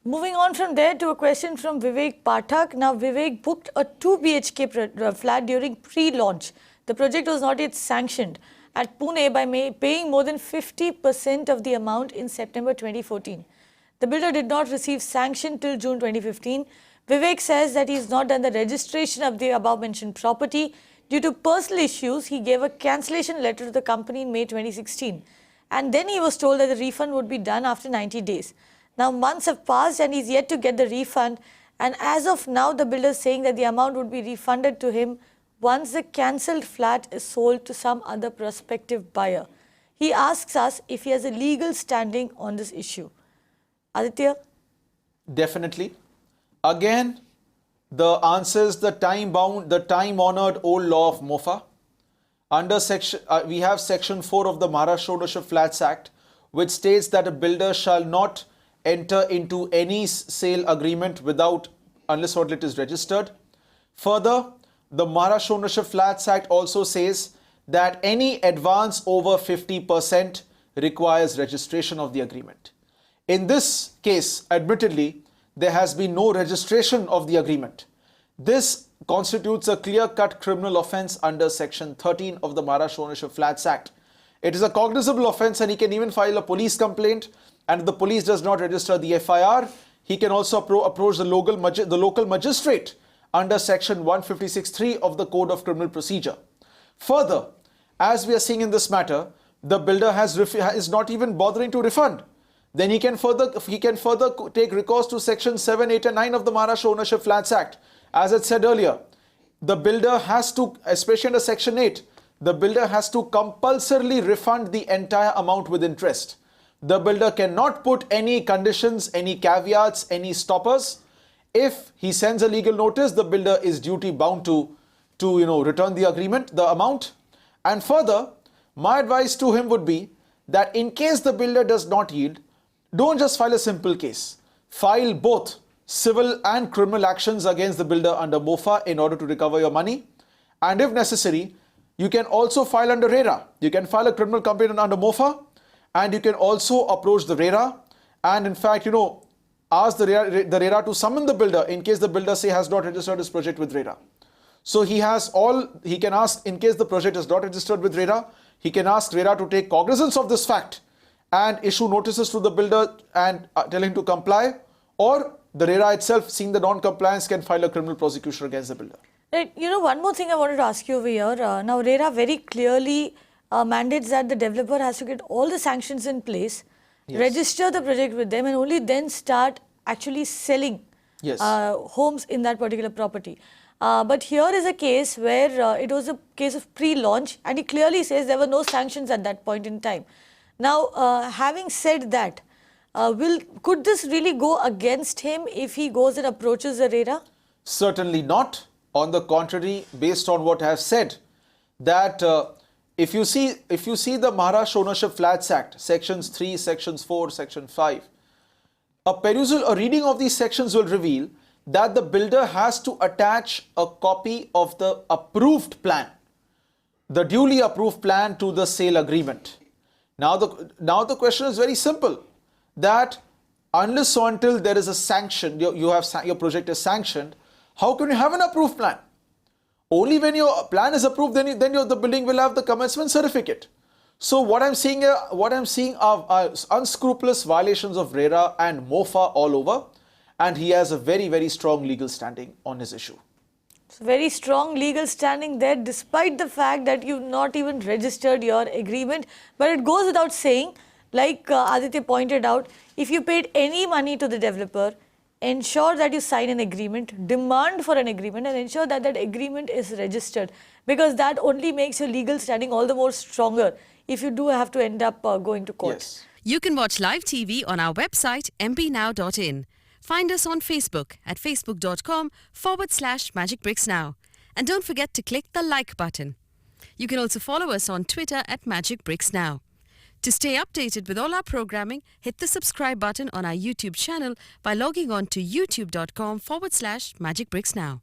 Moving on from there to a question from Vivek Pathak. Now, Vivek booked a 2 BHK flat during pre-launch. The project was not yet sanctioned at Pune by paying more than 50% of the amount in September 2014. The builder did not receive sanction till June 2015. Vivek says that he has not done the registration of the above-mentioned property. Due to personal issues, he gave a cancellation letter to the company in May 2016. And then he was told that the refund would be done after 90 days. Now, months have passed and he's yet to get the refund. And as of now, the builder is saying that the amount would be refunded to him once the cancelled flat is sold to some other prospective buyer. He asks us if he has a legal standing on this issue. Aditya? Definitely. Again, the answer is the time-bound, the time-honored old law of MOFA. Under we have Section 4 of the Maharashtra Ownership Flats Act, which states that a builder shall not enter into any sale agreement unless or until it is registered. Further, the Maharashtra Ownership Flats Act also says that any advance over 50% requires registration of the agreement. In this case, admittedly, there has been no registration of the agreement. This constitutes a clear-cut criminal offence under Section 13 of the Maharashtra Ownership Flats Act. It is a cognizable offence and he can even file a police complaint, and if the police does not register the FIR, he can also approach the local magistrate under Section 156(3) of the Code of Criminal Procedure. Further, as we are seeing in this matter, the builder is not even bothering to refund. Then he can further take recourse to Section 7, 8 and 9 of the Maharashtra Ownership Flats Act. As I said earlier, the builder has to, especially under Section 8, the builder has to compulsorily refund the entire amount with interest. The builder cannot put any conditions, any caveats, any stoppers. If he sends a legal notice, the builder is duty bound to return the agreement, the amount. And further, my advice to him would be that in case the builder does not yield, don't just file a simple case. File both civil and criminal actions against the builder under MOFA in order to recover your money. And if necessary, you can also file under RERA. You can file a criminal complaint under MOFA, and you can also approach the RERA and in fact, ask the RERA to summon the builder in case the builder has not registered his project with RERA. So he can ask, in case the project is not registered with RERA, he can ask RERA to take cognizance of this fact and issue notices to the builder and tell him to comply, or the RERA itself, seeing the non-compliance, can file a criminal prosecution against the builder. Right. One more thing I wanted to ask you over here. Now, RERA very clearly mandates that the developer has to get all the sanctions in place, yes, register the project with them, and only then start actually selling, yes, homes in that particular property. But here is a case where it was a case of pre-launch, and he clearly says there were no sanctions at that point in time. Now, having said that, could this really go against him if he goes and approaches the RERA? Certainly not. On the contrary, based on what I have said, that if you see the Maharashtra Ownership Flats Act, Sections 3, Sections 4, Section 5, a reading of these sections will reveal that the builder has to attach a copy of the approved plan, the duly approved plan, to the sale agreement. Now the question is very simple, that unless or until there is a sanction, your project is sanctioned, how can you have an approved plan? Only when your plan is approved, then the building will have the commencement certificate. So what I'm seeing are unscrupulous violations of RERA and MOFA all over, and he has a very, very strong legal standing on his issue. So very strong legal standing there, despite the fact that you've not even registered your agreement. But it goes without saying, like Aditya pointed out, if you paid any money to the developer, ensure that you sign an agreement, demand for an agreement, and ensure that that agreement is registered, because that only makes your legal standing all the more stronger if you do have to end up going to court. Yes. You can watch live TV on our website mpnow.in. Find us on Facebook at facebook.com/magicbricksnow. And don't forget to click the like button. You can also follow us on Twitter at magicbricksnow. To stay updated with all our programming, hit the subscribe button on our YouTube channel by logging on to youtube.com/magicbricksnow.